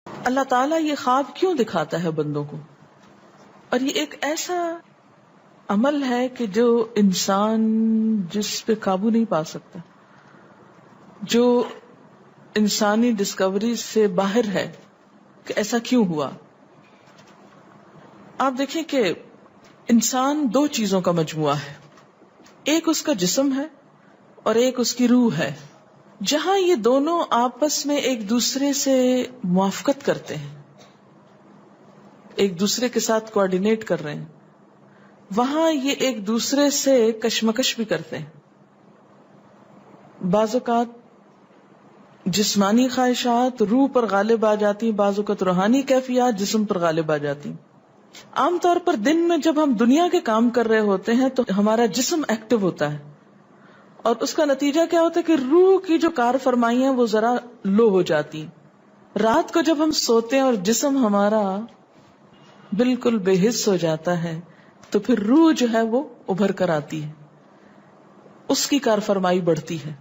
اللہ تعالیٰ یہ خواب کیوں دکھاتا ہے بندوں کو؟ اور یہ ایک ایسا عمل ہے کہ جو انسان جس پہ قابو نہیں پا سکتا، جو انسانی ڈسکوری سے باہر ہے کہ ایسا کیوں ہوا. آپ دیکھیں کہ انسان دو چیزوں کا مجموعہ ہے، ایک اس کا جسم ہے اور ایک اس کی روح ہے. جہاں یہ دونوں آپس میں ایک دوسرے سے موافقت کرتے ہیں، ایک دوسرے کے ساتھ کوآرڈینیٹ کر رہے ہیں، وہاں یہ ایک دوسرے سے کشمکش بھی کرتے ہیں. بعض اوقات جسمانی خواہشات روح پر غالب آ جاتی ہیں، بعض اوقات روحانی کیفیات جسم پر غالب آ جاتی ہیں. عام طور پر دن میں جب ہم دنیا کے کام کر رہے ہوتے ہیں تو ہمارا جسم ایکٹیو ہوتا ہے، اور اس کا نتیجہ کیا ہوتا ہے کہ روح کی جو کار فرمائیاں وہ ذرا لو ہو جاتی ہیں. رات کو جب ہم سوتے ہیں اور جسم ہمارا بالکل بے حس ہو جاتا ہے تو پھر روح جو ہے وہ ابھر کر آتی ہے، اس کی کار فرمائی بڑھتی ہے،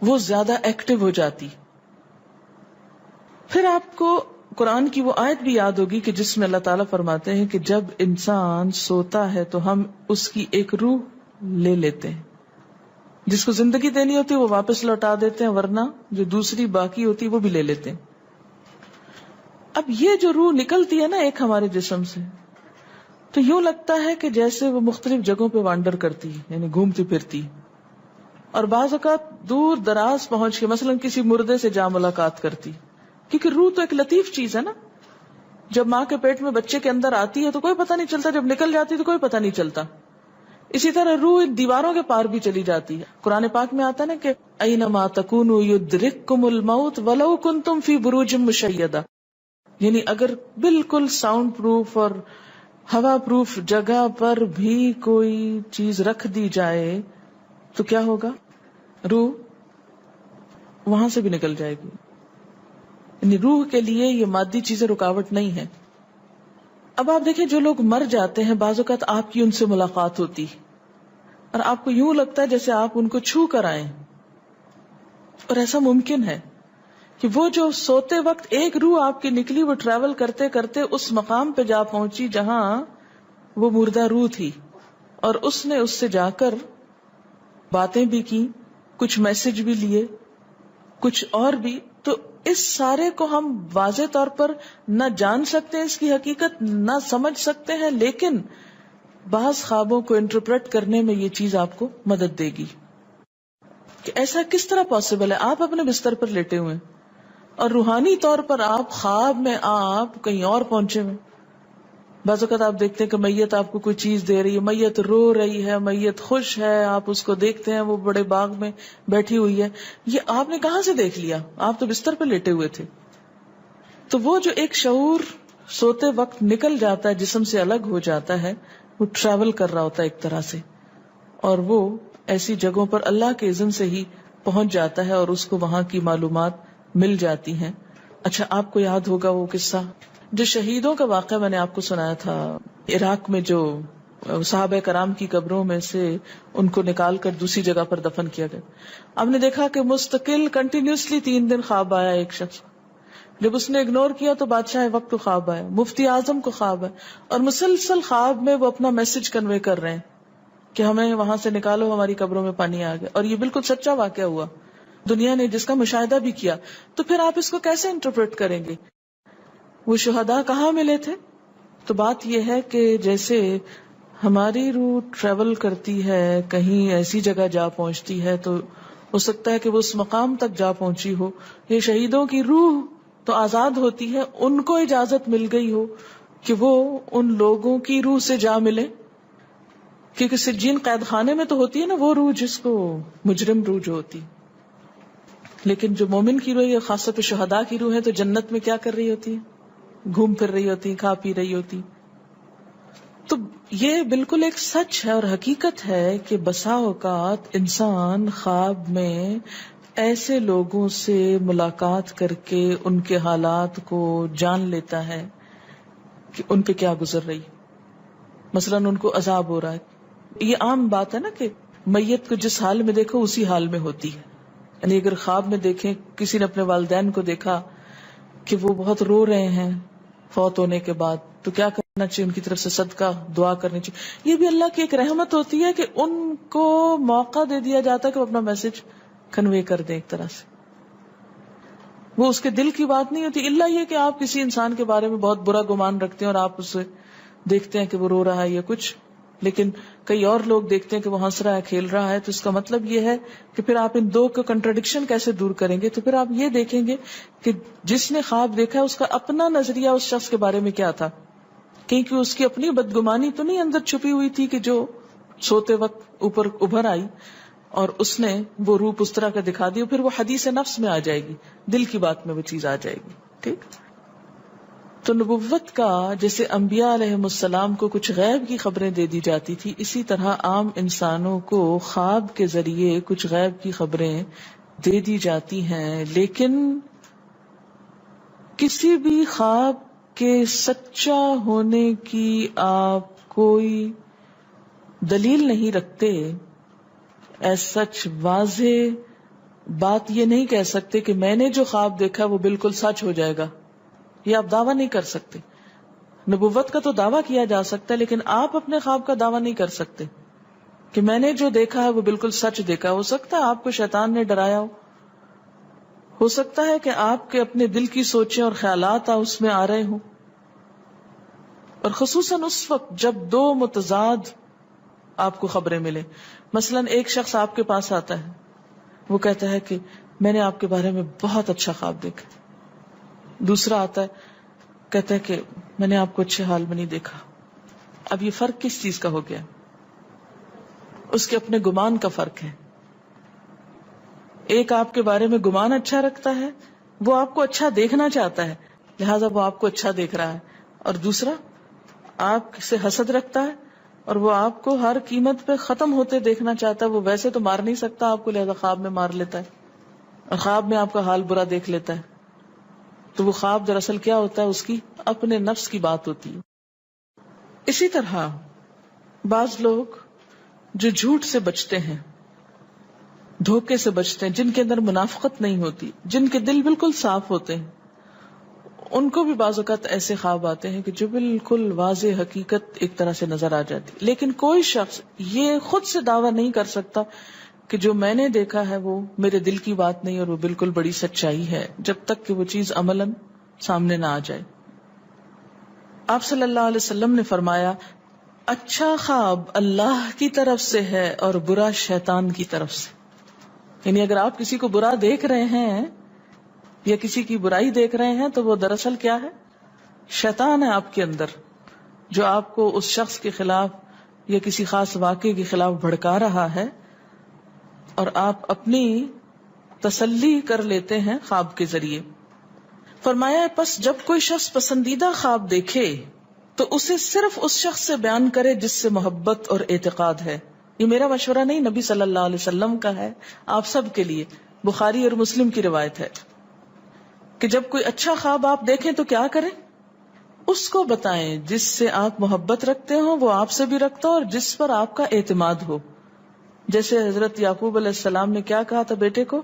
وہ زیادہ ایکٹیو ہو جاتی. پھر آپ کو قرآن کی وہ آیت بھی یاد ہوگی کہ جس میں اللہ تعالیٰ فرماتے ہیں کہ جب انسان سوتا ہے تو ہم اس کی ایک روح لے لیتے ہیں، جس کو زندگی دینی ہوتی ہے وہ واپس لوٹا دیتے ہیں، ورنہ جو دوسری باقی ہوتی ہے وہ بھی لے لیتے ہیں. اب یہ جو روح نکلتی ہے نا ایک ہمارے جسم سے، تو یوں لگتا ہے کہ جیسے وہ مختلف جگہوں پہ وانڈر کرتی ہے، یعنی گھومتی پھرتی، اور بعض اوقات دور دراز پہنچ کے مثلا کسی مردے سے جا ملاقات کرتی، کیونکہ روح تو ایک لطیف چیز ہے نا. جب ماں کے پیٹ میں بچے کے اندر آتی ہے تو کوئی پتہ نہیں چلتا، جب نکل جاتی تو کوئی پتہ نہیں چلتا. اسی طرح روح دیواروں کے پار بھی چلی جاتی ہے. قرآن پاک میں آتا نا کہ اینما تکونوا یدرککم الموت ولو کنتم فی بروج مشیدہ، یعنی اگر بالکل ساؤنڈ پروف اور ہوا پروف جگہ پر بھی کوئی چیز رکھ دی جائے تو کیا ہوگا؟ روح وہاں سے بھی نکل جائے گی. یعنی روح کے لیے یہ مادی چیزیں رکاوٹ نہیں ہے. اب آپ دیکھیں جو لوگ مر جاتے ہیں بعض اوقات آپ کی ان سے ملاقات ہوتی اور آپ کو یوں لگتا ہے جیسے آپ ان کو چھو کر آئیں، اور ایسا ممکن ہے کہ وہ جو سوتے وقت ایک روح آپ کی نکلی وہ ٹریول کرتے کرتے اس مقام پہ جا پہنچی جہاں وہ مردہ روح تھی، اور اس نے اس سے جا کر باتیں بھی کی، کچھ میسج بھی لیے، کچھ اور بھی. تو اس سارے کو ہم واضح طور پر نہ جان سکتے ہیں، اس کی حقیقت نہ سمجھ سکتے ہیں، لیکن بعض خوابوں کو انٹرپریٹ کرنے میں یہ چیز آپ کو مدد دے گی کہ ایسا کس طرح پاسبل ہے. آپ اپنے بستر پر لیٹے ہوئے اور روحانی طور پر آپ خواب میں آپ کہیں اور پہنچے ہوئے. بعض اوقات آپ دیکھتے ہیں کہ میت آپ کو کوئی چیز دے رہی ہے، میت رو رہی ہے، میت خوش ہے، آپ اس کو دیکھتے ہیں وہ بڑے باغ میں بیٹھی ہوئی ہے. یہ آپ نے کہاں سے دیکھ لیا؟ آپ تو بستر پہ لیٹے ہوئے تھے. تو وہ جو ایک شعور سوتے وقت نکل جاتا ہے، جسم سے الگ ہو جاتا ہے، وہ ٹریول کر رہا ہوتا ہے ایک طرح سے، اور وہ ایسی جگہوں پر اللہ کے اذن سے ہی پہنچ جاتا ہے اور اس کو وہاں کی معلومات مل جاتی ہیں. اچھا آپ کو یاد ہوگا وہ قصہ جو شہیدوں کا واقعہ میں نے آپ کو سنایا تھا، عراق میں جو صحابہ کرام کی قبروں میں سے ان کو نکال کر دوسری جگہ پر دفن کیا گیا. آپ نے دیکھا کہ مستقل کنٹینیوسلی 3 دن خواب آیا ایک شخص، جب اس نے اگنور کیا تو بادشاہ وقت کو خواب آیا، مفتی اعظم کو خواب ہے، اور مسلسل خواب میں وہ اپنا میسج کنوے کر رہے ہیں کہ ہمیں وہاں سے نکالو، ہماری قبروں میں پانی آ گیا. اور یہ بالکل سچا واقعہ ہوا، دنیا نے جس کا مشاہدہ بھی کیا. تو پھر آپ اس کو کیسے انٹرپریٹ کریں گے؟ وہ شہداء کہاں ملے تھے؟ تو بات یہ ہے کہ جیسے ہماری روح ٹریول کرتی ہے، کہیں ایسی جگہ جا پہنچتی ہے تو ہو سکتا ہے کہ وہ اس مقام تک جا پہنچی ہو. یہ شہیدوں کی روح تو آزاد ہوتی ہے، ان کو اجازت مل گئی ہو کہ وہ ان لوگوں کی روح سے جا ملے، کیونکہ سجین قید خانے میں تو ہوتی ہے نا وہ روح جس کو مجرم روح جو ہوتی. لیکن جو مومن کی روح ہے، خاص طور پہ شہداء کی روح ہے، تو جنت میں کیا کر رہی ہوتی ہے؟ گھوم پھر رہی ہوتی، کھا پی رہی ہوتی. تو یہ بالکل ایک سچ ہے اور حقیقت ہے کہ بسا اوقات انسان خواب میں ایسے لوگوں سے ملاقات کر کے ان کے حالات کو جان لیتا ہے کہ ان پہ کیا گزر رہی. مثلا ان کو عذاب ہو رہا ہے. یہ عام بات ہے نا کہ میت کو جس حال میں دیکھو اسی حال میں ہوتی ہے. یعنی اگر خواب میں دیکھیں کسی نے اپنے والدین کو دیکھا کہ وہ بہت رو رہے ہیں فوت ہونے کے بعد، تو کیا کرنا چاہیے؟ ان کی طرف سے صدقہ دعا کرنی چاہیے. یہ بھی اللہ کی ایک رحمت ہوتی ہے کہ ان کو موقع دے دیا جاتا ہے کہ وہ اپنا میسج کنوے کر دیں. ایک طرح سے وہ اس کے دل کی بات نہیں ہوتی، الا یہ کہ آپ کسی انسان کے بارے میں بہت برا گمان رکھتے ہیں اور آپ اسے دیکھتے ہیں کہ وہ رو رہا ہے یا کچھ، لیکن کئی اور لوگ دیکھتے ہیں کہ وہ ہنس رہا ہے، کھیل رہا ہے. تو اس کا مطلب یہ ہے کہ پھر آپ ان دو کا کنٹراڈکشن کیسے دور کریں گے؟ تو پھر آپ یہ دیکھیں گے کہ جس نے خواب دیکھا ہے اس کا اپنا نظریہ اس شخص کے بارے میں کیا تھا، کیونکہ اس کی اپنی بدگمانی تو نہیں اندر چھپی ہوئی تھی کہ جو سوتے وقت اوپر ابھر آئی اور اس نے وہ روپ اس طرح کا دکھا دیا. پھر وہ حدیث نفس میں آ جائے گی، دل کی بات میں وہ چیز آ جائے گی. ٹھیک. تو نبوت کا جیسے انبیاء علیہ السلام کو کچھ غیب کی خبریں دے دی جاتی تھی، اسی طرح عام انسانوں کو خواب کے ذریعے کچھ غیب کی خبریں دے دی جاتی ہیں. لیکن کسی بھی خواب کے سچا ہونے کی آپ کوئی دلیل نہیں رکھتے. ایز سچ واضح بات یہ نہیں کہہ سکتے کہ میں نے جو خواب دیکھا وہ بالکل سچ ہو جائے گا، یہ آپ دعویٰ نہیں کر سکتے. نبوت کا تو دعویٰ کیا جا سکتا ہے، لیکن آپ اپنے خواب کا دعویٰ نہیں کر سکتے کہ میں نے جو دیکھا ہے وہ بالکل سچ دیکھا. ہو سکتا ہے آپ کو شیطان نے ڈرایا ہو سکتا ہے کہ آپ کے اپنے دل کی سوچیں اور خیالات اس میں آ رہے ہوں، اور خصوصاً اس وقت جب دو متضاد آپ کو خبریں ملیں. مثلا ایک شخص آپ کے پاس آتا ہے، وہ کہتا ہے کہ میں نے آپ کے بارے میں بہت اچھا خواب دیکھا. دوسرا آتا ہے کہتا ہے کہ میں نے آپ کو اچھے حال میں نہیں دیکھا. اب یہ فرق کس چیز کا ہو گیا؟ اس کے اپنے گمان کا فرق ہے. ایک آپ کے بارے میں گمان اچھا رکھتا ہے، وہ آپ کو اچھا دیکھنا چاہتا ہے لہذا وہ آپ کو اچھا دیکھ رہا ہے، اور دوسرا آپ سے حسد رکھتا ہے اور وہ آپ کو ہر قیمت پہ ختم ہوتے دیکھنا چاہتا ہے. وہ ویسے تو مار نہیں سکتا آپ کو، لہذا خواب میں مار لیتا ہے اور خواب میں آپ کا حال برا دیکھ لیتا ہے. تو وہ خواب دراصل کیا ہوتا ہے؟ اس کی اپنے نفس کی بات ہوتی ہے. اسی طرح بعض لوگ جو جھوٹ سے بچتے ہیں، دھوکے سے بچتے ہیں، جن کے اندر منافقت نہیں ہوتی، جن کے دل بالکل صاف ہوتے ہیں، ان کو بھی بعض اوقات ایسے خواب آتے ہیں کہ جو بالکل واضح حقیقت ایک طرح سے نظر آ جاتی. لیکن کوئی شخص یہ خود سے دعویٰ نہیں کر سکتا کہ جو میں نے دیکھا ہے وہ میرے دل کی بات نہیں اور وہ بالکل بڑی سچائی ہے، جب تک کہ وہ چیز عملاً سامنے نہ آ جائے. آپ صلی اللہ علیہ وسلم نے فرمایا اچھا خواب اللہ کی طرف سے ہے اور برا شیطان کی طرف سے. یعنی اگر آپ کسی کو برا دیکھ رہے ہیں یا کسی کی برائی دیکھ رہے ہیں تو وہ دراصل کیا ہے؟ شیطان ہے آپ کے اندر، جو آپ کو اس شخص کے خلاف یا کسی خاص واقعے کے خلاف بھڑکا رہا ہے، اور آپ اپنی تسلی کر لیتے ہیں خواب کے ذریعے. فرمایا پس جب کوئی شخص پسندیدہ خواب دیکھے تو اسے صرف اس شخص سے بیان کرے جس سے محبت اور اعتقاد ہے. یہ میرا مشورہ نہیں، نبی صلی اللہ علیہ وسلم کا ہے آپ سب کے لیے. بخاری اور مسلم کی روایت ہے کہ جب کوئی اچھا خواب آپ دیکھیں تو کیا کریں؟ اس کو بتائیں جس سے آپ محبت رکھتے ہو، وہ آپ سے بھی رکھتا ہو اور جس پر آپ کا اعتماد ہو. جیسے حضرت یعقوب علیہ السلام نے کیا کہا تھا بیٹے کو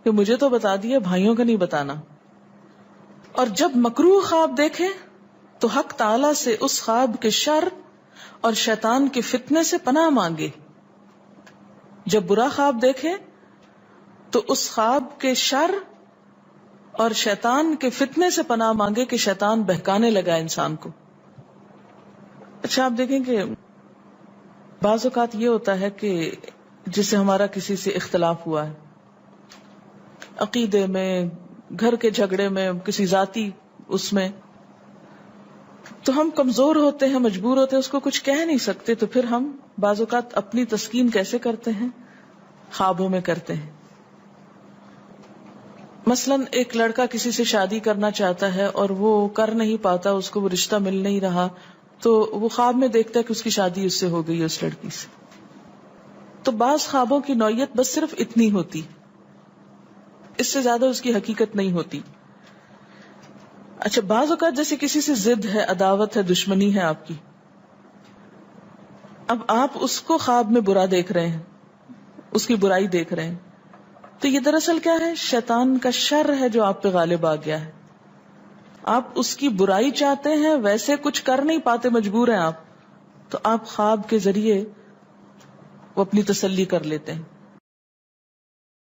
کہ مجھے تو بتا دیا، بھائیوں کو نہیں بتانا. اور جب مکروہ خواب دیکھیں تو حق تعالی سے اس خواب کے شر اور شیطان کے فتنے سے پناہ مانگے. جب برا خواب دیکھیں تو اس خواب کے شر اور شیطان کے فتنے سے پناہ مانگے کہ شیطان بہکانے لگا انسان کو. اچھا آپ دیکھیں کہ بعض اوقات یہ ہوتا ہے کہ جسے ہمارا کسی سے اختلاف ہوا ہے، عقیدے میں، گھر کے جھگڑے میں، کسی ذاتی اس میں، تو ہم کمزور ہوتے ہیں، مجبور ہوتے ہیں، اس کو کچھ کہہ نہیں سکتے. تو پھر ہم بعض اوقات اپنی تسکین کیسے کرتے ہیں؟ خوابوں میں کرتے ہیں. مثلا ایک لڑکا کسی سے شادی کرنا چاہتا ہے اور وہ کر نہیں پاتا، اس کو وہ رشتہ مل نہیں رہا، تو وہ خواب میں دیکھتا ہے کہ اس کی شادی اس سے ہو گئی ہے، اس لڑکی سے. تو بعض خوابوں کی نوعیت بس صرف اتنی ہوتی، اس سے زیادہ اس کی حقیقت نہیں ہوتی. اچھا بعض اوقات جیسے کسی سے ضد ہے، عداوت ہے، دشمنی ہے آپ کی، اب آپ اس کو خواب میں برا دیکھ رہے ہیں، اس کی برائی دیکھ رہے ہیں، تو یہ دراصل کیا ہے؟ شیطان کا شر ہے جو آپ پہ غالب آ گیا ہے. آپ اس کی برائی چاہتے ہیں، ویسے کچھ کر نہیں پاتے، مجبور ہیں آپ، تو آپ خواب کے ذریعے وہ اپنی تسلی کر لیتے ہیں.